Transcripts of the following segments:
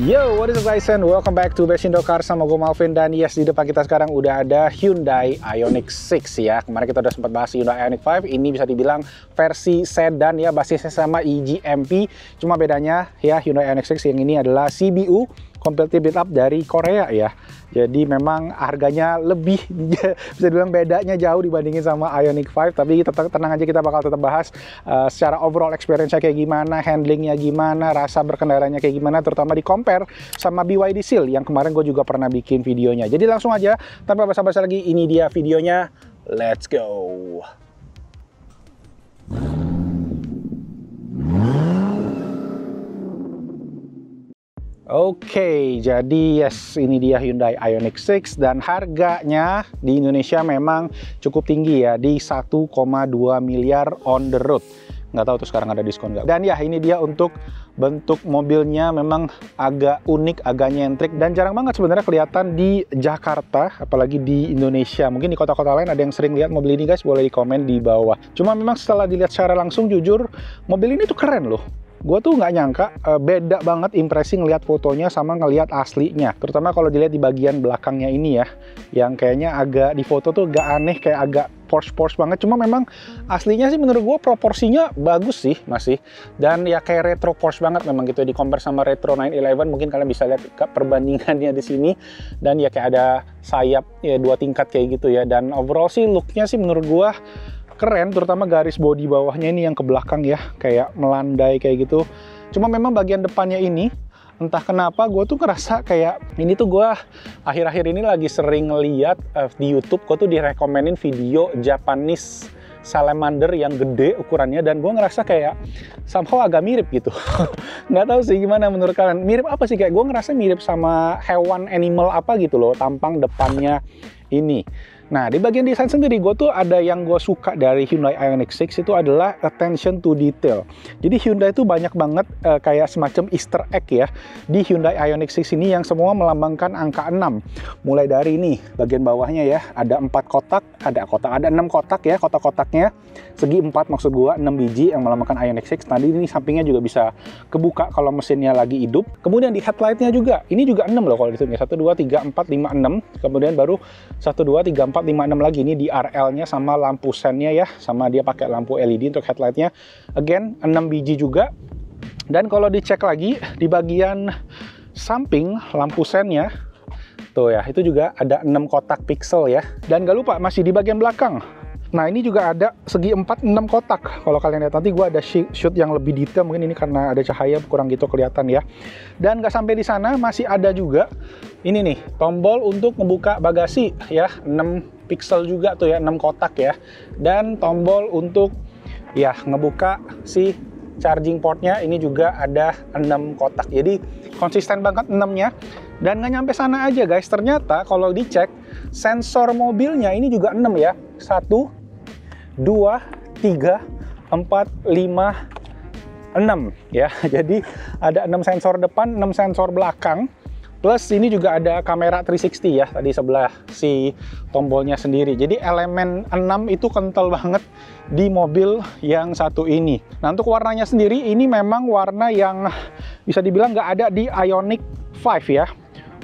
Yo, what is up guys and welcome back to Besindo Cars sama gue Malvin. Dan yes, di depan kita sekarang udah ada Hyundai Ioniq 6 ya. Kemarin kita udah sempat bahas Hyundai Ioniq 5. Ini bisa dibilang versi sedan ya, basisnya sama eGMP. Cuma bedanya ya, Hyundai Ioniq 6 yang ini adalah CBU, completely built up dari Korea ya. Jadi memang harganya lebih bisa dibilang bedanya jauh dibandingin sama Ioniq 5. Tapi tetap tenang aja, kita bakal tetap bahas secara overall experience-nya kayak gimana, handlingnya gimana, rasa berkendaranya kayak gimana, terutama di compare sama BYD Seal yang kemarin gue juga pernah bikin videonya. Jadi langsung aja tanpa basa-basi lagi, ini dia videonya. Let's go. Oke, jadi yes, ini dia Hyundai Ioniq 6 dan harganya di Indonesia memang cukup tinggi ya, di 1,2 miliar on the road. Nggak tahu tuh sekarang ada diskon nggak. Dan ya, ini dia untuk bentuk mobilnya, memang agak unik, agak nyentrik, dan jarang banget sebenarnya kelihatan di Jakarta, apalagi di Indonesia. Mungkin di kota-kota lain ada yang sering lihat mobil ini guys, boleh di komen di bawah. Cuma memang setelah dilihat secara langsung, jujur mobil ini tuh keren loh. Gue tuh nggak nyangka, beda banget impresi ngelihat fotonya sama ngelihat aslinya. Terutama kalau dilihat di bagian belakangnya ini ya, yang kayaknya agak di foto tuh agak aneh, kayak agak Porsche banget. Cuma memang aslinya sih menurut gue proporsinya bagus sih masih. Dan ya kayak retro Porsche banget memang gitu, di compare sama retro 911. Mungkin kalian bisa lihat perbandingannya di sini. Dan ya kayak ada sayap ya 2 tingkat kayak gitu ya. Dan overall sih looknya sih menurut gue keren, terutama garis bodi bawahnya ini yang ke belakang ya, kayak melandai kayak gitu. Cuma memang bagian depannya ini, entah kenapa gue tuh ngerasa kayak, ini tuh gue akhir-akhir ini lagi sering lihat di YouTube, gue tuh direkomenin video Japanese salamander yang gede ukurannya, dan gue ngerasa kayak somehow agak mirip gitu. Nggak tahu sih gimana menurut kalian, mirip apa sih, kayak gue ngerasa mirip sama hewan animal apa gitu loh, tampang depannya ini. Nah, di bagian desain sendiri, gue tuh ada yang gue suka dari Hyundai Ioniq 6 itu adalah attention to detail. Jadi Hyundai itu banyak banget kayak semacam easter egg ya di Hyundai Ioniq 6 ini, yang semua melambangkan angka 6. Mulai dari ini, bagian bawahnya ya, ada 4 kotak, ada 6 kotak ya, kotak-kotaknya segi 4 maksud gue, 6 biji yang melambangkan Ioniq 6. Tadi ini sampingnya juga bisa kebuka kalau mesinnya lagi hidup. Kemudian di headlightnya juga, ini juga 6 loh kalau dihitungnya, 1, 2, 3, 4, 5, 6. Kemudian baru 1, 2, 3, 4, 5, 6 lagi, ini di RL-nya sama lampu sennya ya, sama dia pakai lampu LED untuk headlightnya. Again, 6 biji juga. Dan kalau dicek lagi di bagian samping lampu sennya, tuh ya, itu juga ada 6 kotak pixel ya. Dan gak lupa masih di bagian belakang. Nah, ini juga ada segi 4, 6 kotak. Kalau kalian lihat nanti gue ada shoot yang lebih detail, mungkin ini karena ada cahaya kurang gitu kelihatan ya. Dan gak sampai di sana, masih ada juga ini nih, tombol untuk membuka bagasi ya, 6 pixel juga tuh ya, 6 kotak ya. Dan tombol untuk ya ngebuka si charging portnya, ini juga ada 6 kotak. Jadi konsisten banget 6-nya. Dan nggak nyampe sana aja guys, ternyata kalau dicek sensor mobilnya ini juga 6 ya. 1, 2, 3, 4, 5, 6 ya. Jadi ada 6 sensor depan, 6 sensor belakang. Plus ini juga ada kamera 360 ya, tadi sebelah si tombolnya sendiri. Jadi elemen 6 itu kental banget di mobil yang satu ini. Nah, untuk warnanya sendiri, ini memang warna yang bisa dibilang nggak ada di Ioniq 5 ya.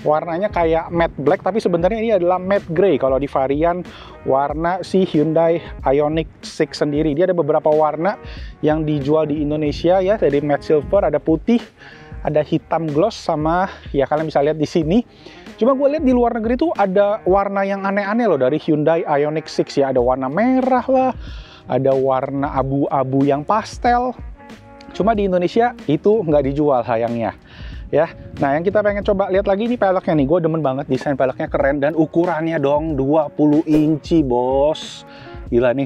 Warnanya kayak matte black, tapi sebenarnya ini adalah matte gray kalau di varian warna si Hyundai Ioniq 6 sendiri. Dia ada beberapa warna yang dijual di Indonesia ya, dari matte silver, ada putih, ada hitam gloss, sama ya kalian bisa lihat di sini. Cuma gue lihat di luar negeri tuh ada warna yang aneh-aneh loh dari Hyundai Ioniq 6 ya. Ada warna merah lah, ada warna abu-abu yang pastel. Cuma di Indonesia itu nggak dijual sayangnya ya. Nah, yang kita pengen coba lihat lagi ini peleknya nih. Gue demen banget, desain peleknya keren, dan ukurannya dong 20 inci bos. Gila nih,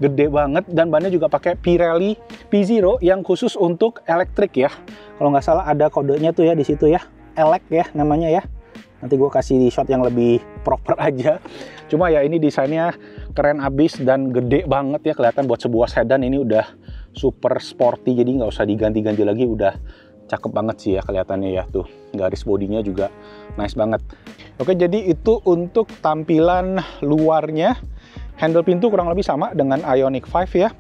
gede banget. Dan bannya juga pakai Pirelli P0 yang khusus untuk elektrik ya. Kalau nggak salah ada kodenya tuh ya di situ ya, elek ya namanya ya. Nanti gue kasih di shot yang lebih proper aja. Cuma ya ini desainnya keren abis dan gede banget ya, kelihatan buat sebuah sedan ini udah super sporty. Jadi nggak usah diganti-ganti lagi, udah cakep banget sih ya kelihatannya ya. Tuh garis bodinya juga nice banget. Oke, jadi itu untuk tampilan luarnya. Handle pintu kurang lebih sama dengan Ioniq 5 ya.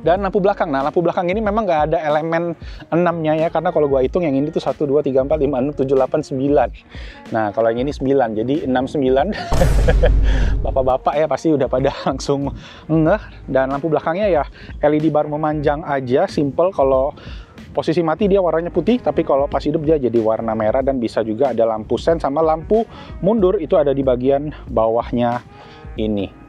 Dan lampu belakang, nah lampu belakang ini memang nggak ada elemen 6-nya ya, karena kalau gua hitung yang ini tuh 1, 2, 3, 4, 5, 6, 7, 8, 9. Nah kalau yang ini 9, jadi 6, 9. Bapak-bapak ya pasti udah pada langsung ngeh. Dan lampu belakangnya ya LED bar memanjang aja, simple. Kalau posisi mati dia warnanya putih, tapi kalau pas hidup dia jadi warna merah. Dan bisa juga ada lampu sen sama lampu mundur, itu ada di bagian bawahnya ini.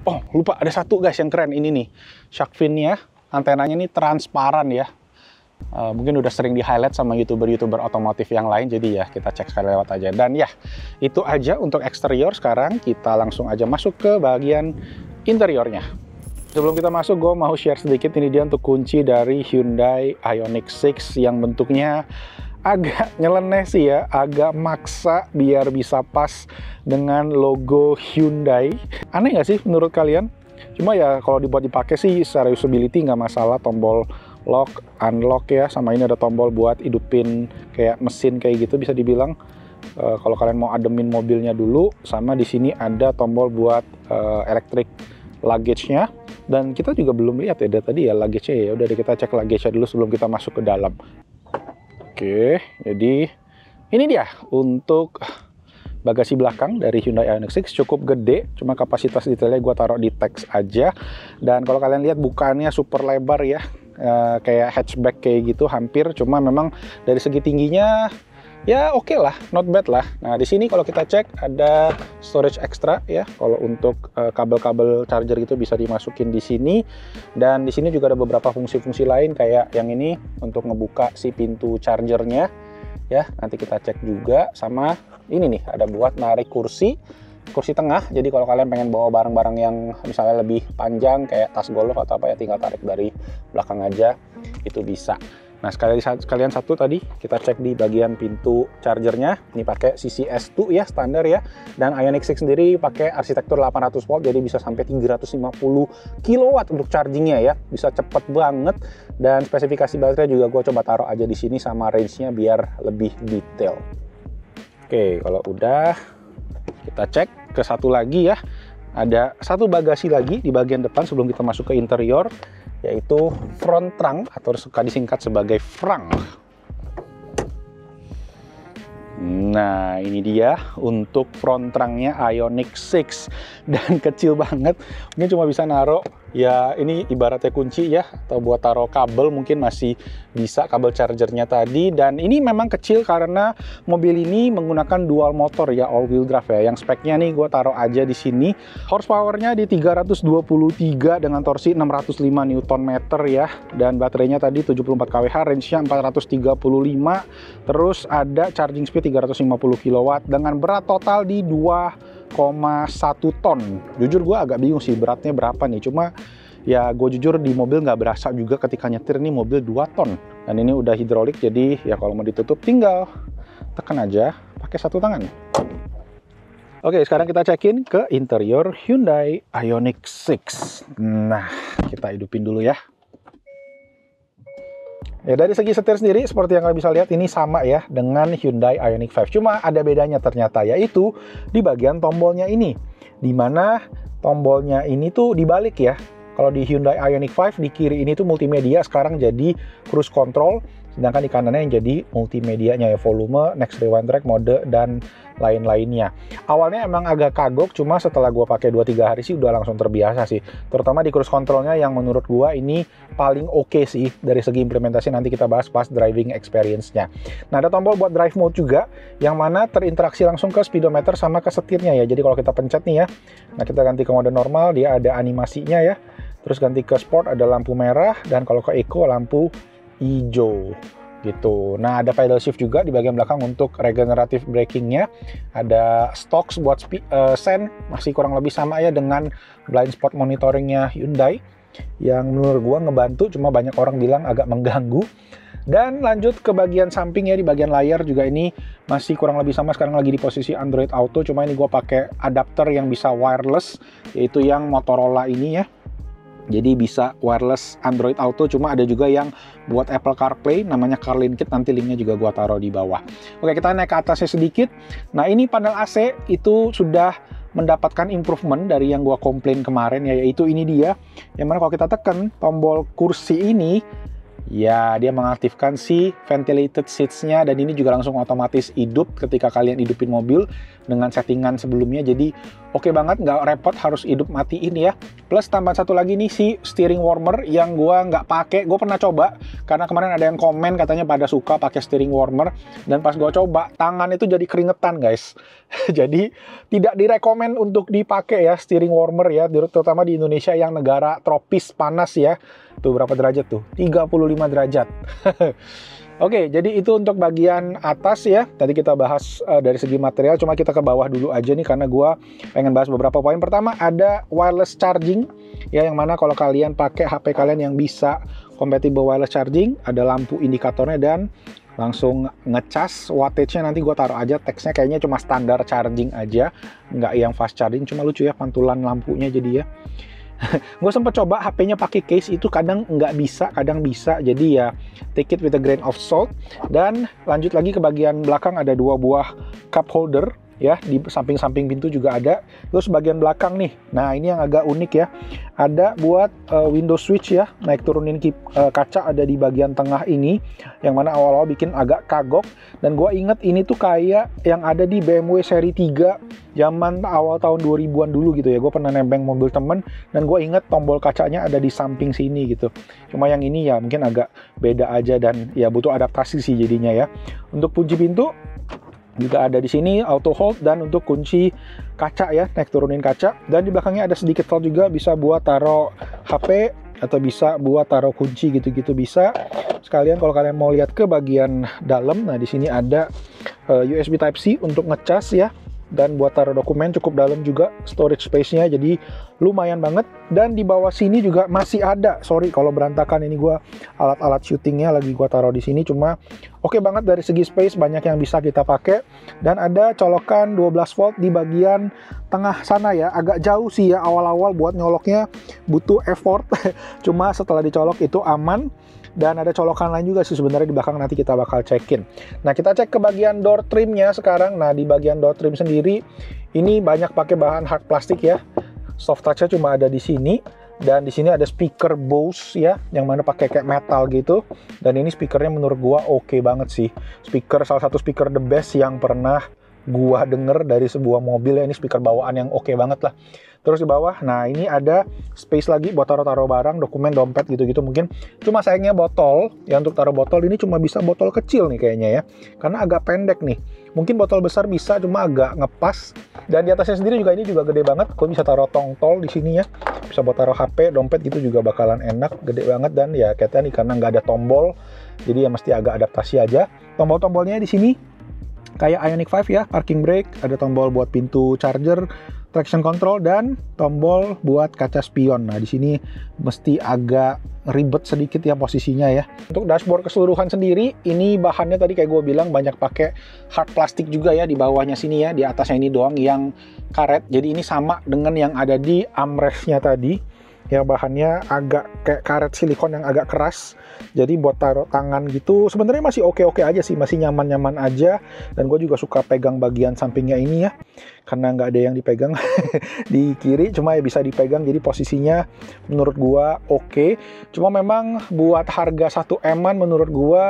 Oh, lupa ada satu guys yang keren ini nih. Shark fin-nya, antenanya ini transparan ya. Mungkin udah sering di highlight sama youtuber otomotif yang lain, jadi ya kita cek sekali lewat aja. Dan ya, itu aja untuk eksterior. Sekarang kita langsung aja masuk ke bagian interiornya. Sebelum kita masuk, gue mau share sedikit ini dia untuk kunci dari Hyundai Ioniq 6 yang bentuknya agak nyeleneh sih ya, agak maksa biar bisa pas dengan logo Hyundai. Aneh nggak sih menurut kalian? Cuma ya kalau dibuat dipakai sih secara usability nggak masalah. Tombol lock, unlock ya, sama ini ada tombol buat hidupin kayak mesin kayak gitu bisa dibilang. Kalau kalian mau ademin mobilnya dulu, sama di sini ada tombol buat electric luggage-nya. Dan kita juga belum lihat ya dari tadi ya luggage-nya ya. Udah deh kita cek luggage-nya dulu sebelum kita masuk ke dalam. Oke, jadi ini dia untuk bagasi belakang dari Hyundai Ioniq 6. Cukup gede, cuma kapasitas detailnya gue taruh di teks aja. Dan kalau kalian lihat bukannya super lebar ya, kayak hatchback kayak gitu hampir. Cuma memang dari segi tingginya ya oke lah, not bad lah. Nah di sini kalau kita cek ada storage ekstra ya. Kalau untuk kabel-kabel charger itu bisa dimasukin di sini. Dan di sini juga ada beberapa fungsi-fungsi lain kayak yang ini untuk ngebuka si pintu chargernya ya. Nanti kita cek juga. Sama ini nih ada buat narik kursi tengah. Jadi kalau kalian pengen bawa barang-barang yang misalnya lebih panjang kayak tas golf atau apa ya, tinggal tarik dari belakang aja itu bisa. Nah sekalian satu tadi kita cek di bagian pintu chargernya. Ini pakai CCS2 ya, standar ya. Dan Ioniq 6 sendiri pakai arsitektur 800 volt, jadi bisa sampai 350 kW untuk chargingnya ya. Bisa cepet banget. Dan spesifikasi baterai juga gue coba taruh aja di sini sama range-nya biar lebih detail. Oke, kalau udah kita cek ke satu lagi ya. Ada satu bagasi lagi di bagian depan sebelum kita masuk ke interior, yaitu front trunk atau suka disingkat sebagai frunk. Nah ini dia untuk front trunknya Ioniq 6 dan kecil banget, mungkin cuma bisa naruh ya ini ibaratnya kunci ya, atau buat taruh kabel mungkin masih bisa, kabel chargernya tadi. Dan ini memang kecil karena mobil ini menggunakan dual motor ya, all wheel drive ya. Yang speknya nih gue taruh aja di sini. Horsepowernya di 323 dengan torsi 605 Nm ya. Dan baterainya tadi 74 kWh, range-nya 435. Terus ada charging speed 350 kW dengan berat total di 2,1 ton. Jujur gue agak bingung sih beratnya berapa nih, cuma ya gue jujur di mobil nggak berasa juga ketika nyetir. Nih mobil 2 ton dan ini udah hidrolik, jadi ya kalau mau ditutup tinggal tekan aja pakai satu tangan. Oke, sekarang kita cekin ke interior Hyundai Ioniq 6. Nah kita hidupin dulu ya. Ya dari segi setir sendiri seperti yang kalian bisa lihat ini sama ya dengan Hyundai Ioniq 5. Cuma ada bedanya ternyata, yaitu di bagian tombolnya ini. Dimana tombolnya ini tuh dibalik ya. Kalau di Hyundai Ioniq 5 di kiri ini tuh multimedia, sekarang jadi cruise control. Sedangkan di kanannya yang jadi multimedianya ya, volume, next rewind track, mode, dan lain-lainnya. Awalnya emang agak kagok, cuma setelah gue pakai 2-3 hari sih udah langsung terbiasa sih. Terutama di cruise controlnya yang menurut gue ini paling oke sih dari segi implementasi, nanti kita bahas pas driving experience-nya. Nah ada tombol buat drive mode juga, yang mana terinteraksi langsung ke speedometer sama ke setirnya ya. Jadi kalau kita pencet nih ya, nah kita ganti ke mode normal, dia ada animasinya ya. Terus ganti ke sport ada lampu merah, dan kalau ke eco lampu hijau gitu. Nah ada pedal shift juga di bagian belakang untuk regenerative brakingnya. Ada stocks buat sen, masih kurang lebih sama ya dengan blind spot monitoringnya Hyundai, yang menurut gua ngebantu, cuma banyak orang bilang agak mengganggu. Dan lanjut ke bagian samping ya, di bagian layar juga ini masih kurang lebih sama, sekarang lagi di posisi Android Auto, cuma ini gua pakai adapter yang bisa wireless, yaitu yang Motorola ini ya. Jadi bisa wireless Android Auto, cuma ada juga yang buat Apple CarPlay, namanya CarLink Kit, nanti linknya juga gua taruh di bawah. Oke, kita naik ke atasnya sedikit. Nah ini panel AC itu sudah mendapatkan improvement dari yang gua komplain kemarin, yaitu ini dia. Yang mana kalau kita tekan tombol kursi ini, ya dia mengaktifkan si ventilated seats-nya, dan ini juga langsung otomatis hidup ketika kalian hidupin mobil dengan settingan sebelumnya. Jadi oke banget, nggak repot harus hidup matiin ya. Plus tambahan satu lagi nih, si steering warmer yang gua nggak pakai. Gue pernah coba karena kemarin ada yang komen katanya pada suka pakai steering warmer, dan pas gua coba tangan itu jadi keringetan guys. Jadi tidak direkomend untuk dipakai ya steering warmer ya, terutama di Indonesia yang negara tropis panas ya. Tuh berapa derajat tuh? 35 derajat. Oke, jadi itu untuk bagian atas ya. Tadi kita bahas dari segi material, cuma kita ke bawah dulu aja nih karena gua pengen bahas beberapa poin. Pertama ada wireless charging ya, yang mana kalau kalian pakai HP kalian yang bisa compatible wireless charging, ada lampu indikatornya dan langsung ngecas. Wattage-nya nanti gue taruh aja, teksnya kayaknya cuma standar charging aja, nggak yang fast charging. Cuma lucu ya pantulan lampunya jadi ya. Gue sempet coba HP-nya pakai case, itu kadang nggak bisa, kadang bisa. Jadi ya take it with a grain of salt. Dan lanjut lagi ke bagian belakang, ada 2 buah cup holder ya, di samping-samping pintu juga ada. Terus bagian belakang nih, nah ini yang agak unik ya, ada buat window switch ya, naik turunin kaca ada di bagian tengah ini, yang mana awal-awal bikin agak kagok. Dan gue inget ini tuh kayak yang ada di BMW seri 3 zaman awal tahun 2000-an dulu gitu ya. Gue pernah nebeng mobil temen, dan gue inget tombol kacanya ada di samping sini gitu. Cuma yang ini ya mungkin agak beda aja, dan ya butuh adaptasi sih jadinya ya. Untuk kunci pintu juga ada di sini, auto hold, dan untuk kunci kaca ya, naik turunin kaca. Dan di belakangnya ada sedikit slot juga, bisa buat taruh HP atau bisa buat taruh kunci gitu-gitu bisa. Sekalian kalau kalian mau lihat ke bagian dalam, nah di sini ada USB Type C untuk ngecas ya, dan buat taruh dokumen cukup dalam juga storage space-nya, jadi lumayan banget. Dan di bawah sini juga masih ada, sorry kalau berantakan, ini gua alat-alat syutingnya lagi gua taruh di sini, cuma oke banget dari segi space, banyak yang bisa kita pakai. Dan ada colokan 12 volt di bagian tengah sana ya, agak jauh sih ya, awal-awal buat nyoloknya butuh effort. Cuma setelah dicolok itu aman. Dan ada colokan lain juga sih sebenarnya di belakang, nanti kita bakal cekin. Nah kita cek ke bagian door trimnya sekarang. Nah di bagian door trim sendiri ini banyak pakai bahan hard plastik ya. Soft touch-nya cuma ada di sini. Dan di sini ada speaker Bose ya, yang mana pakai kayak metal gitu. Dan ini speakernya menurut gua oke banget sih. Speaker, salah satu speaker the best yang pernah gua denger dari sebuah mobil ya. Ini speaker bawaan yang oke banget lah. Terus di bawah, nah ini ada space lagi buat taruh-taruh barang, dokumen, dompet gitu-gitu mungkin. Cuma sayangnya botol, ya untuk taruh botol ini cuma bisa botol kecil nih kayaknya ya. Karena agak pendek nih. Mungkin botol besar bisa, cuma agak ngepas. Dan di atasnya sendiri juga ini juga gede banget. Gue bisa taruh tongtol di sini ya. Bisa buat taruh HP, dompet gitu juga bakalan enak, gede banget. Dan ya kayaknya nih karena nggak ada tombol, jadi ya mesti agak adaptasi aja. Tombol-tombolnya di sini kayak Ioniq 5 ya, parking brake, ada tombol buat pintu charger, traction control, dan tombol buat kaca spion. Nah di sini mesti agak ribet sedikit ya posisinya ya. Untuk dashboard keseluruhan sendiri, ini bahannya tadi kayak gue bilang banyak pakai hard plastik juga ya, di bawahnya sini ya, di atasnya ini doang yang karet. Jadi ini sama dengan yang ada di armrestnya tadi, yang bahannya agak kayak karet silikon yang agak keras. Jadi buat taruh tangan gitu sebenarnya masih oke-oke aja sih, masih nyaman-nyaman aja. Dan gue juga suka pegang bagian sampingnya ini ya, karena nggak ada yang dipegang di kiri, cuma ya bisa dipegang, jadi posisinya menurut gue oke. Cuma memang buat harga 1M-an menurut gue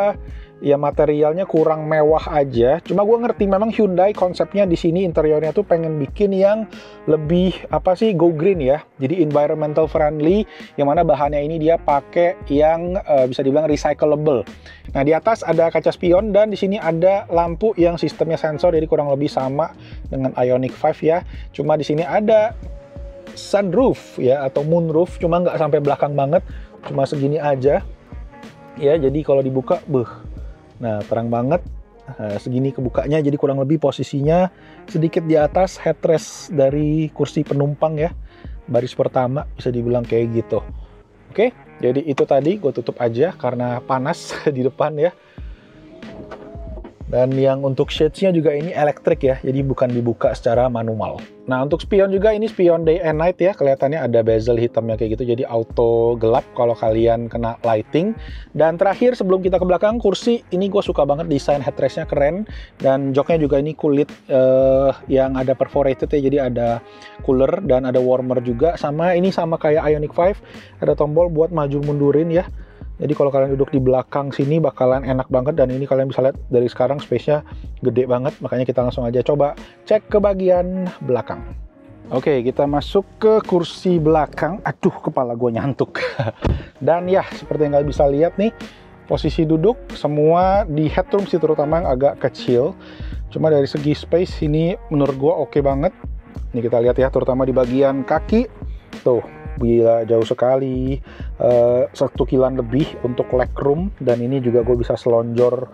ya materialnya kurang mewah aja. Cuma gue ngerti memang Hyundai konsepnya di sini interiornya tuh pengen bikin yang lebih apa sih, go green ya. Jadi environmental friendly, yang mana bahannya ini dia pakai yang bisa dibilang recyclable. Nah di atas ada kaca spion, dan di sini ada lampu yang sistemnya sensor, jadi kurang lebih sama dengan Ioniq 5 ya. Cuma di sini ada sunroof ya, atau moonroof, cuma nggak sampai belakang banget, cuma segini aja ya. Jadi kalau dibuka, nah terang banget, segini kebukanya, jadi kurang lebih posisinya sedikit di atas headrest dari kursi penumpang ya, baris pertama bisa dibilang kayak gitu. Oke, jadi itu tadi gue tutup aja karena panas di depan ya. Dan yang untuk shades-nya juga ini elektrik ya, jadi bukan dibuka secara manual. Nah, untuk spion juga ini spion day and night ya, kelihatannya ada bezel hitamnya kayak gitu, jadi auto gelap kalau kalian kena lighting. Dan terakhir sebelum kita ke belakang, kursi ini gue suka banget, desain headrest-nya keren, dan joknya juga ini kulit yang ada perforated ya, jadi ada cooler dan ada warmer juga. Sama ini sama kayak Ioniq 5, ada tombol buat maju mundurin ya. Jadi kalau kalian duduk di belakang sini bakalan enak banget, dan ini kalian bisa lihat dari sekarang space-nya gede banget, makanya kita langsung aja coba cek ke bagian belakang. Oke, kita masuk ke kursi belakang. Aduh, kepala gue nyantuk. Dan ya, seperti yang kalian bisa lihat nih, posisi duduk semua di headroom sih terutama yang agak kecil. Cuma dari segi space ini menurut gue oke banget. Ini kita lihat ya, terutama di bagian kaki. Tuh, gila jauh sekali, 1 kilan lebih untuk legroom, dan ini juga gue bisa selonjor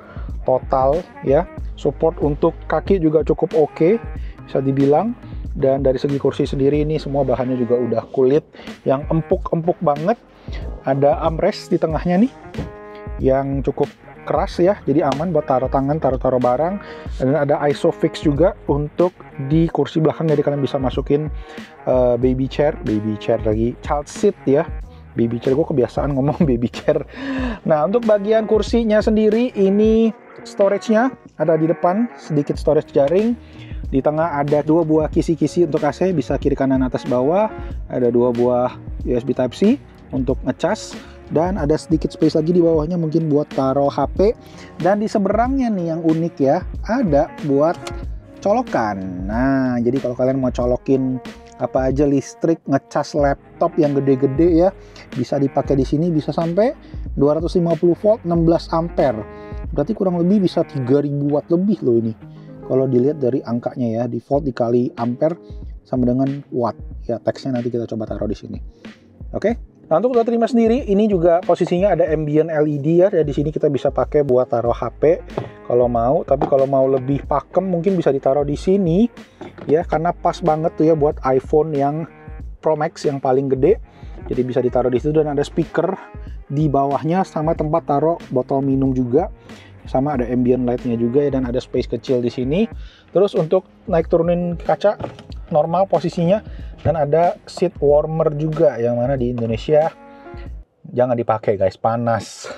total ya. Support untuk kaki juga cukup oke, bisa dibilang. Dan dari segi kursi sendiri ini semua bahannya juga udah kulit yang empuk-empuk banget. Ada armrest di tengahnya nih yang cukup keras ya, jadi aman buat taruh tangan, taruh barang. Dan ada ISOFIX juga untuk di kursi belakang, jadi kalian bisa masukin baby chair lagi, child seat ya, baby chair, gue kebiasaan ngomong baby chair. Nah, untuk bagian kursinya sendiri ini storage-nya ada di depan, sedikit storage jaring. Di tengah ada 2 buah kisi-kisi untuk AC, bisa kiri kanan atas bawah. Ada 2 buah USB Type-C untuk ngecas. Dan ada sedikit space lagi di bawahnya mungkin buat taruh HP. Dan di seberangnya nih yang unik ya, ada buat colokan. Nah, jadi kalau kalian mau colokin apa aja listrik, ngecas laptop yang gede-gede ya, bisa dipakai di sini, bisa sampai 250 volt 16 ampere. Berarti kurang lebih bisa 3000 watt lebih loh ini. Kalau dilihat dari angkanya ya, di volt dikali ampere sama dengan watt. Ya, teksnya nanti kita coba taruh di sini. Oke. Nah, untuk terima sendiri ini juga posisinya ada ambient LED ya. Di sini kita bisa pakai buat taruh HP kalau mau, tapi kalau mau lebih pakem mungkin bisa ditaruh di sini ya, karena pas banget tuh ya buat iPhone yang Pro Max yang paling gede. Jadi bisa ditaruh di situ, dan ada speaker di bawahnya sama tempat taruh botol minum juga. Sama ada ambient light-nya juga ya, dan ada space kecil di sini. Terus untuk naik turunin kaca normal posisinya, dan ada seat warmer juga yang mana di Indonesia jangan dipakai guys, panas.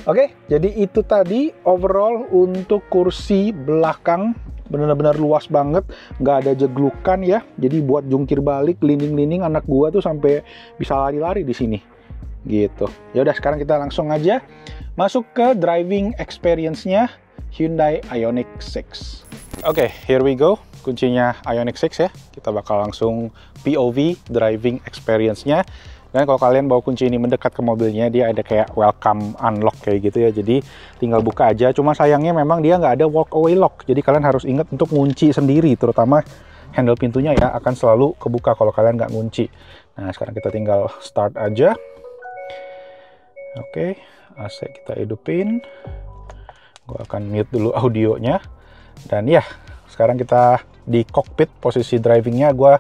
Oke, jadi itu tadi overall untuk kursi belakang, benar-benar luas banget, nggak ada jeglukan ya. Jadi buat jungkir balik, linding-linding, anak gua tuh sampai bisa lari-lari di sini. Gitu. Ya udah, sekarang kita langsung aja masuk ke driving experience-nya Hyundai Ioniq 6. Oke, here we go. Kuncinya Ioniq 6 ya. Kita bakal langsung POV driving experience-nya. Dan kalau kalian bawa kunci ini mendekat ke mobilnya, dia ada kayak welcome unlock kayak gitu ya. Jadi tinggal buka aja. Cuma sayangnya memang dia nggak ada walk away lock. Jadi kalian harus ingat untuk ngunci sendiri. Terutama handle pintunya ya akan selalu kebuka kalau kalian nggak ngunci. Nah, sekarang kita tinggal start aja. Oke, AC kita hidupin. Gue akan mute dulu audionya. Dan ya, sekarang kita di cockpit, posisi drivingnya gue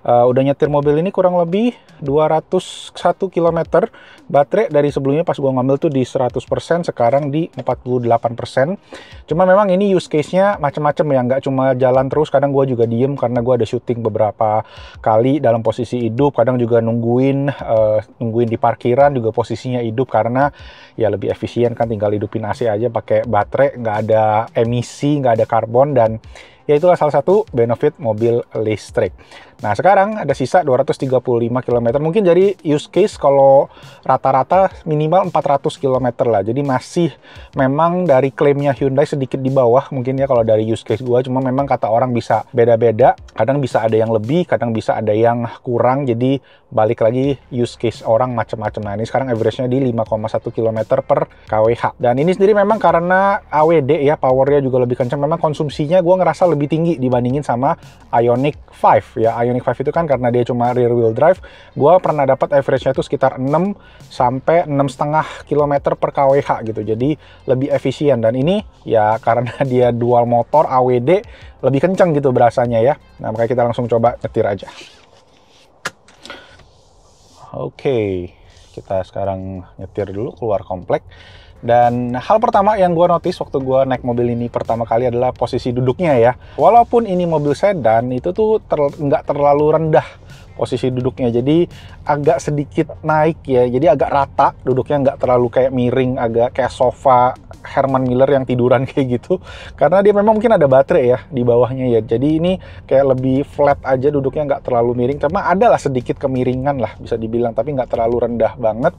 udah nyetir mobil ini kurang lebih 201 km. Baterai dari sebelumnya pas gue ngambil tuh di 100%, sekarang di 48%. Cuma memang ini use case-nya macam-macam ya, nggak cuma jalan terus, kadang gue juga diem karena gue ada syuting beberapa kali dalam posisi hidup, kadang juga nungguin di parkiran juga posisinya hidup karena ya lebih efisien kan, tinggal hidupin AC aja pakai baterai, nggak ada emisi, nggak ada karbon, dan ya itulah salah satu benefit mobil listrik. Nah, sekarang ada sisa 235 km. Mungkin dari use case kalau rata-rata minimal 400 km lah. Jadi masih memang dari klaimnya Hyundai sedikit di bawah mungkin ya kalau dari use case gua. Cuma memang kata orang bisa beda-beda. Kadang bisa ada yang lebih, kadang bisa ada yang kurang. Jadi balik lagi use case orang macam-macam. Nah, ini sekarang average-nya di 5,1 km per kWh. Dan ini sendiri memang karena AWD ya, powernya juga lebih kencang. Memang konsumsinya gua ngerasa lebih tinggi dibandingin sama Ioniq 5 ya. Ioniq 5 itu kan karena dia cuma rear wheel drive, gue pernah dapat average-nya itu sekitar 6 sampai 6,5 km per kWh gitu. Jadi lebih efisien, dan ini ya karena dia dual motor AWD lebih kencang gitu berasanya ya. Nah, makanya kita langsung coba nyetir aja. Oke, kita sekarang nyetir dulu keluar komplek. Dan hal pertama yang gue notice waktu gue naik mobil ini pertama kali adalah posisi duduknya ya. Walaupun ini mobil sedan, itu tuh nggak terlalu rendah posisi duduknya. Jadi agak sedikit naik ya. Jadi agak rata duduknya, nggak terlalu kayak miring, agak kayak sofa Herman Miller yang tiduran kayak gitu. Karena dia memang mungkin ada baterai ya di bawahnya ya. Jadi ini kayak lebih flat aja duduknya, nggak terlalu miring. Cuma ada lah sedikit kemiringan lah bisa dibilang, tapi nggak terlalu rendah banget.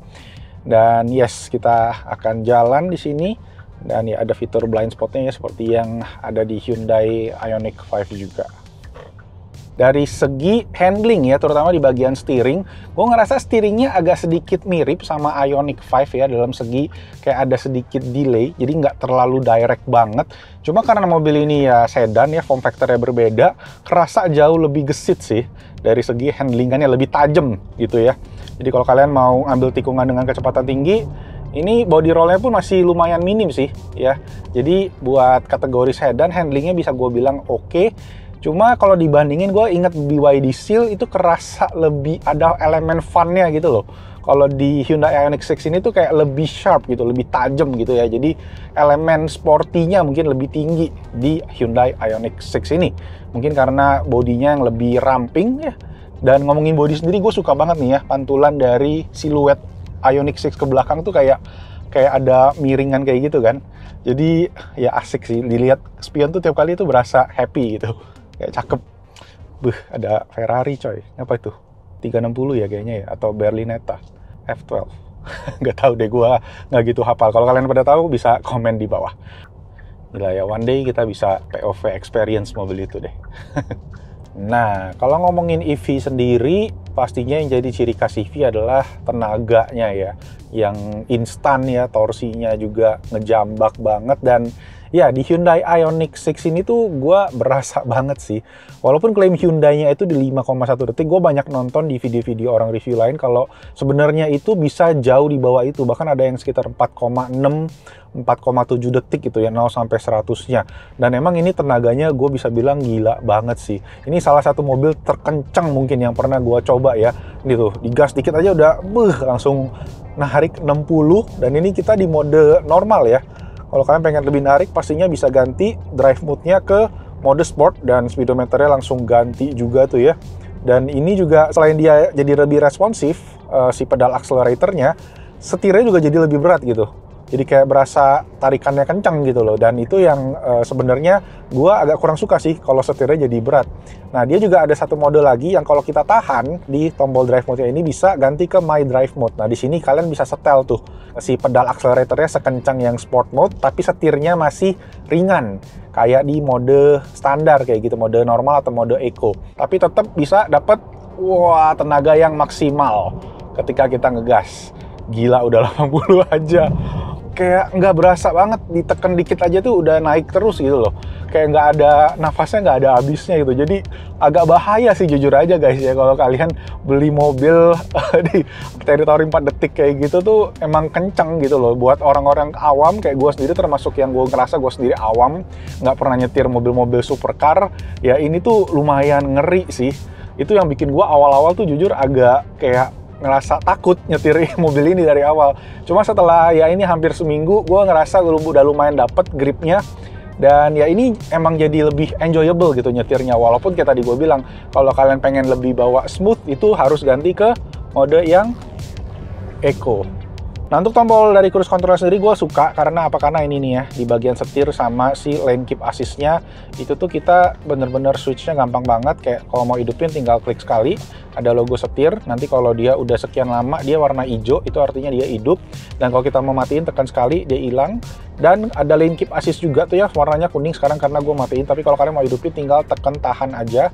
Dan yes, kita akan jalan di sini. Dan ya ada fitur blind spotnya ya, seperti yang ada di Hyundai Ioniq 5 juga. Dari segi handling ya, terutama di bagian steering, gue ngerasa steeringnya agak sedikit mirip sama Ioniq 5 ya, dalam segi kayak ada sedikit delay, jadi nggak terlalu direct banget. Cuma karena mobil ini ya sedan ya, form factor-nya berbeda, kerasa jauh lebih gesit sih dari segi handlingannya, lebih tajam gitu ya. Jadi kalau kalian mau ambil tikungan dengan kecepatan tinggi, ini body roll-nya pun masih lumayan minim sih ya. Jadi buat kategori sedan, handlingnya bisa gue bilang oke. Cuma kalau dibandingin, gue inget BYD Seal itu kerasa lebih ada elemen fun-nya gitu loh. Kalau di Hyundai Ioniq 6 ini tuh kayak lebih sharp gitu, lebih tajam gitu ya. Jadi elemen sporty-nya mungkin lebih tinggi di Hyundai Ioniq 6 ini. Mungkin karena bodinya yang lebih ramping ya. Dan ngomongin bodi sendiri, gue suka banget nih ya, pantulan dari siluet Ioniq 6 ke belakang tuh kayak ada miringan kayak gitu kan. Jadi ya asik sih, dilihat spion tuh tiap kali tuh berasa happy gitu. Kayak cakep. Ada Ferrari coy. Apa itu? 360 ya kayaknya ya, atau Berlinetta F12. Nggak tahu deh, gue nggak gitu hafal. Kalau kalian pada tahu bisa komen di bawah. Gila ya, one day kita bisa POV experience mobil itu deh. Nah, kalau ngomongin EV sendiri, pastinya yang jadi ciri khas EV adalah tenaganya ya, yang instan ya, torsinya juga ngejambak banget. Dan ya di Hyundai Ioniq 6 ini tuh gue berasa banget sih. Walaupun klaim Hyundai-nya itu di 5,1 detik, gue banyak nonton di video-video orang review lain kalau sebenarnya itu bisa jauh di bawah itu. Bahkan ada yang sekitar 4,6, 4,7 detik gitu ya, 0 sampai 100-nya. Dan emang ini tenaganya gue bisa bilang gila banget sih. Ini salah satu mobil terkencang mungkin yang pernah gue coba ya. Gitu, digas dikit aja udah langsung narik 60. Dan ini kita di mode normal ya. Kalau kalian pengen lebih narik, pastinya bisa ganti drive mode-nya ke mode sport, dan speedometernya langsung ganti juga tuh ya. Dan ini juga selain dia jadi lebih responsif, si pedal accelerator-nya, setirnya juga jadi lebih berat gitu. Jadi kayak berasa tarikannya kencang gitu loh. Dan itu yang sebenarnya gue agak kurang suka sih kalau setirnya jadi berat. Nah, dia juga ada satu mode lagi yang kalau kita tahan di tombol drive mode ini bisa ganti ke My Drive Mode. Nah, di sini kalian bisa setel tuh si pedal acceleratornya sekencang yang sport mode, tapi setirnya masih ringan kayak di mode standar kayak gitu, mode normal atau mode eco. Tapi tetap bisa dapat tenaga yang maksimal ketika kita ngegas. Gila, udah 80 aja. Kayak nggak berasa banget, ditekan dikit aja tuh udah naik terus gitu loh. Kayak nggak ada nafasnya, nggak ada habisnya gitu. Jadi agak bahaya sih jujur aja guys ya, kalau kalian beli mobil di teritori 4 detik kayak gitu tuh emang kenceng gitu loh. Buat orang-orang awam kayak gue sendiri, termasuk yang gue ngerasa gue sendiri awam, nggak pernah nyetir mobil-mobil supercar, ya ini tuh lumayan ngeri sih. Itu yang bikin gue awal-awal tuh jujur agak kayak ngerasa takut nyetir mobil ini dari awal. Cuma setelah ya ini hampir seminggu, gue ngerasa udah lumayan dapet gripnya. Dan ya ini emang jadi lebih enjoyable gitu nyetirnya. Walaupun kayak tadi gue bilang, kalau kalian pengen lebih bawa smooth, itu harus ganti ke mode yang eco. Nah, untuk tombol dari cruise control sendiri gue suka karena apa? Karena ini nih ya, di bagian setir sama si lane keep assist-nya itu tuh kita bener-bener switch-nya gampang banget. Kayak kalau mau hidupin tinggal klik sekali, ada logo setir. Nanti kalau dia udah sekian lama dia warna hijau, itu artinya dia hidup. Dan kalau kita mau matiin, tekan sekali dia hilang. Dan ada lane keep assist juga tuh ya, warnanya kuning sekarang karena gue matiin. Tapi kalau kalian mau hidupin tinggal tekan tahan aja,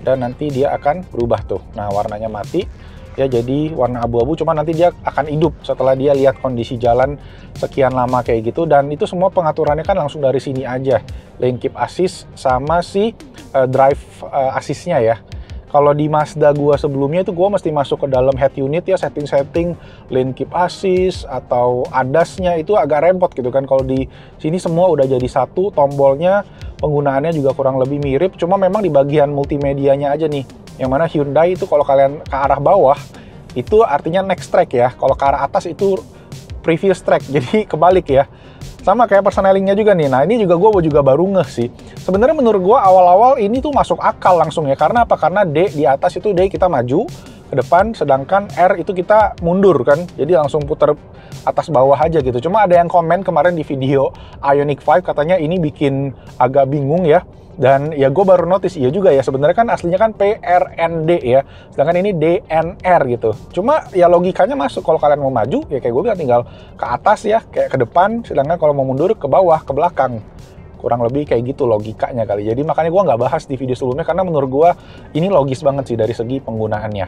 dan nanti dia akan berubah tuh. Nah, warnanya mati ya, jadi warna abu-abu, cuma nanti dia akan hidup setelah dia lihat kondisi jalan sekian lama kayak gitu. Dan itu semua pengaturannya kan langsung dari sini aja, lane keep assist sama si drive assist-nya ya. Kalau di Mazda gua sebelumnya itu gua mesti masuk ke dalam head unit ya, setting-setting lane keep assist atau ADAS-nya itu agak repot gitu kan. Kalau di sini semua udah jadi satu, tombolnya penggunaannya juga kurang lebih mirip, cuma memang di bagian multimedianya aja nih. Yang mana Hyundai itu kalau kalian ke arah bawah itu artinya next track ya. Kalau ke arah atas itu previous track, jadi kebalik ya. Sama kayak personnelingnya juga nih. Nah, ini juga gue juga baru ngeh sih. Sebenarnya menurut gue awal-awal ini tuh masuk akal langsung ya. Karena apa? Karena D di atas itu D kita maju ke depan, sedangkan R itu kita mundur kan. Jadi langsung puter atas bawah aja gitu. Cuma ada yang komen kemarin di video Ioniq 5 katanya ini bikin agak bingung ya. Dan ya gue baru notice, iya juga ya, sebenarnya kan aslinya kan PRND ya, sedangkan ini DNR gitu. Cuma ya logikanya masuk, kalau kalian mau maju ya kayak gue bilang tinggal ke atas ya, kayak ke depan, sedangkan kalau mau mundur ke bawah, ke belakang. Kurang lebih kayak gitu logikanya kali. Jadi makanya gue nggak bahas di video sebelumnya, karena menurut gue ini logis banget sih dari segi penggunaannya.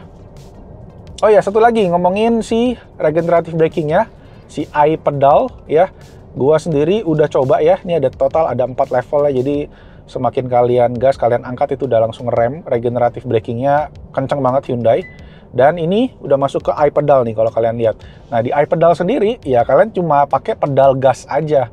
Oh ya, satu lagi ngomongin si regenerative braking-nya, si iPedal ya. Gue sendiri udah coba ya, ini ada total ada 4 level ya, jadi semakin kalian gas, kalian angkat itu udah langsung rem. Regenerative braking-nya kenceng banget Hyundai. Dan ini udah masuk ke iPedal nih kalau kalian lihat. Nah, di iPedal sendiri ya kalian cuma pakai pedal gas aja.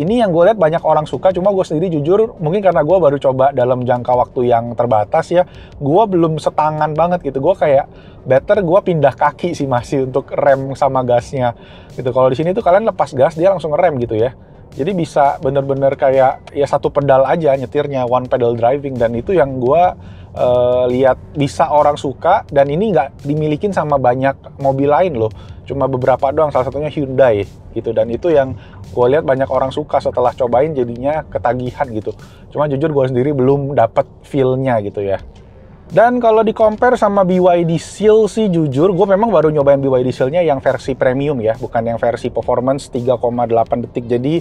Ini yang gue lihat banyak orang suka, cuma gue sendiri jujur mungkin karena gue baru coba dalam jangka waktu yang terbatas ya, gue belum setangan banget gitu. Gue kayak better gue pindah kaki sih masih untuk rem sama gasnya gitu. Kalau di sini tuh kalian lepas gas dia langsung ngerem gitu ya. Jadi bisa bener-bener kayak ya satu pedal aja nyetirnya, one pedal driving, dan itu yang gue lihat bisa orang suka, dan ini nggak dimilikin sama banyak mobil lain loh, cuma beberapa doang, salah satunya Hyundai gitu, dan itu yang gue lihat banyak orang suka setelah cobain jadinya ketagihan gitu. Cuma jujur gue sendiri belum dapet feel-nya gitu ya. Dan kalau di-compare sama BYD Seal sih jujur, gue memang baru nyobain BYD Seal-nya yang versi premium ya, bukan yang versi performance 3,8 detik. Jadi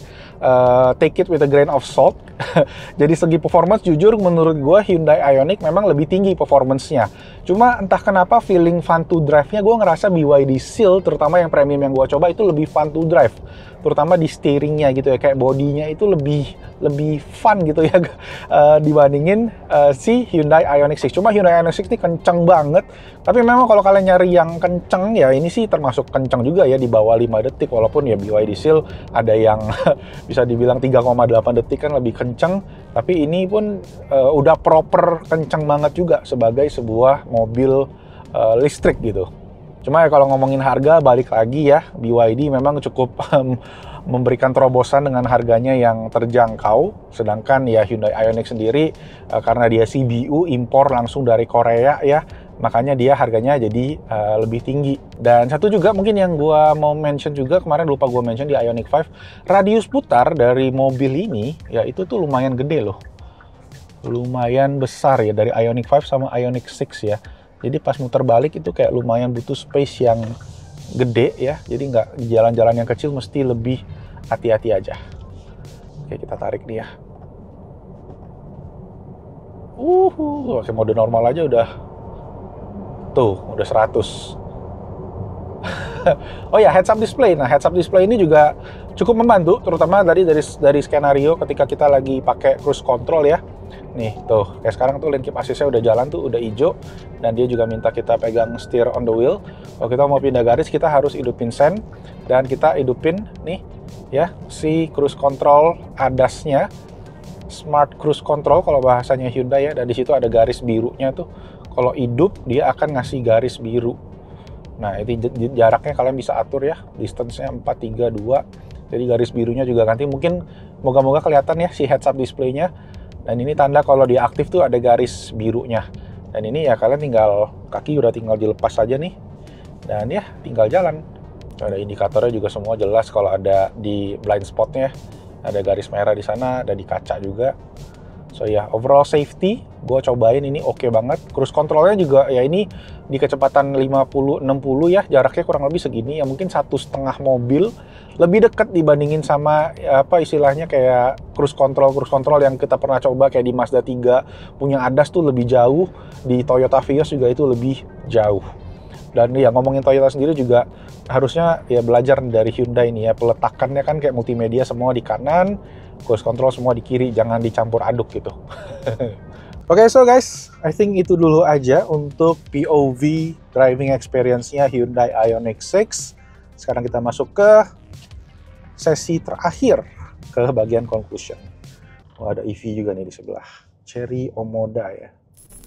take it with a grain of salt. Jadi segi performance jujur menurut gue Hyundai Ioniq memang lebih tinggi performance-nya. Cuma entah kenapa feeling fun to drive-nya gue ngerasa BYD Seal, terutama yang premium yang gue coba itu lebih fun to drive. Terutama di steeringnya gitu ya, kayak bodinya itu lebih fun gitu ya dibandingin si Hyundai Ioniq 6. Cuma Hyundai Ioniq 6 ini kenceng banget, tapi memang kalau kalian nyari yang kenceng ya ini sih termasuk kenceng juga ya, di bawah 5 detik, walaupun ya BYD Seal ada yang bisa dibilang 3,8 detik kan lebih kenceng, tapi ini pun udah proper kenceng banget juga sebagai sebuah mobil listrik gitu. Cuma ya kalau ngomongin harga, balik lagi ya, BYD memang cukup memberikan terobosan dengan harganya yang terjangkau. Sedangkan ya Hyundai Ioniq sendiri karena dia CBU, impor langsung dari Korea ya, makanya dia harganya jadi lebih tinggi. Dan satu juga mungkin yang gua mau mention juga, kemarin lupa gua mention di Ioniq 5, radius putar dari mobil ini ya itu tuh lumayan gede loh. Lumayan besar ya dari Ioniq 5 sama Ioniq 6 ya. Jadi pas muter balik itu kayak lumayan butuh space yang gede ya. Jadi nggak jalan-jalan yang kecil, mesti lebih hati-hati aja. Oke, kita tarik nih ya. Pakai mode normal aja udah. Tuh, udah 100. Oh ya, heads up display. Nah, heads up display ini juga cukup membantu, terutama dari skenario ketika kita lagi pakai cruise control ya. Nih, tuh, kayak sekarang tuh lane keep assist-nya udah jalan tuh, udah hijau, dan dia juga minta kita pegang steer on the wheel. Kalau kita mau pindah garis, kita harus hidupin sen, dan kita hidupin nih ya si cruise control ADAS-nya, Smart Cruise Control kalau bahasanya Hyundai ya, dan di situ ada garis birunya tuh. Kalau hidup dia akan ngasih garis biru. Nah, itu jaraknya kalian bisa atur ya, distance-nya 4, 3, 2. Jadi garis birunya juga nanti mungkin moga-moga kelihatan ya si heads up display-nya. Dan ini tanda kalau dia aktif tuh ada garis birunya. Dan ini ya kalian tinggal, kaki udah tinggal dilepas aja nih. Dan ya tinggal jalan. Ada indikatornya juga semua jelas, kalau ada di blind spotnya. Ada garis merah di sana, ada di kaca juga. So ya, overall safety, gue cobain ini oke banget. Cruise controlnya juga ya ini di kecepatan 50-60 ya, jaraknya kurang lebih segini. Ya mungkin 1,5 mobil, lebih dekat dibandingin sama ya, apa istilahnya kayak cruise control yang kita pernah coba kayak di Mazda 3 punya ADAS tuh lebih jauh. Di Toyota Vios juga itu lebih jauh. Dan ya ngomongin Toyota sendiri juga harusnya ya belajar dari Hyundai nih ya, peletakannya kan kayak multimedia semua di kanan, cruise control semua di kiri, jangan dicampur aduk gitu. Oke, so guys, I think itu dulu aja untuk POV driving experience-nya Hyundai Ioniq 6. Sekarang kita masuk ke sesi terakhir, ke bagian conclusion. Oh, ada EV juga nih di sebelah, Chery Omoda ya.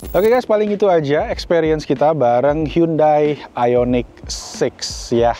Oke guys, paling itu aja experience kita bareng Hyundai Ioniq 6 ya.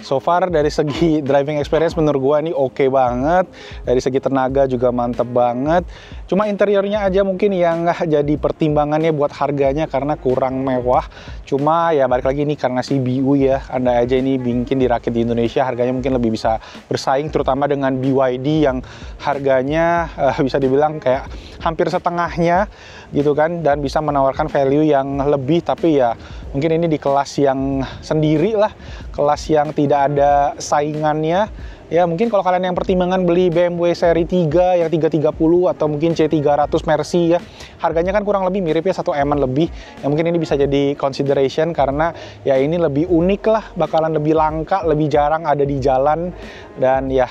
So far dari segi driving experience menurut gua ini oke banget. Dari segi tenaga juga mantep banget. Cuma interiornya aja mungkin yang nggak jadi pertimbangannya buat harganya karena kurang mewah. Cuma ya balik lagi ini karena CBU ya. Anda aja ini bikin dirakit di Indonesia, harganya mungkin lebih bisa bersaing terutama dengan BYD yang harganya bisa dibilang kayak hampir setengahnya gitu kan, dan bisa menawarkan value yang lebih. Tapi ya mungkin ini di kelas yang sendiri lah, kelas yang tidak ada saingannya. Ya mungkin kalau kalian yang pertimbangan beli BMW seri 3 yang 330 atau mungkin C300 Mercy ya, harganya kan kurang lebih mirip ya, 1 M-an lebih. Ya mungkin ini bisa jadi consideration karena ya ini lebih unik lah, bakalan lebih langka, lebih jarang ada di jalan, dan ya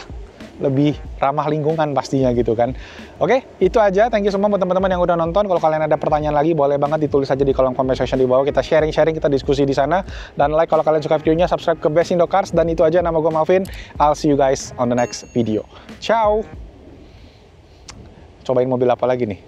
lebih ramah lingkungan pastinya gitu kan. Oke, itu aja. Thank you semua buat teman-teman yang udah nonton. Kalau kalian ada pertanyaan lagi, boleh banget ditulis aja di kolom comment section di bawah. Kita sharing-sharing, kita diskusi di sana. Dan like kalau kalian suka videonya, subscribe ke Best Indo Cars. Dan itu aja, nama gue Malvin. I'll see you guys on the next video. Ciao! Cobain mobil apa lagi nih?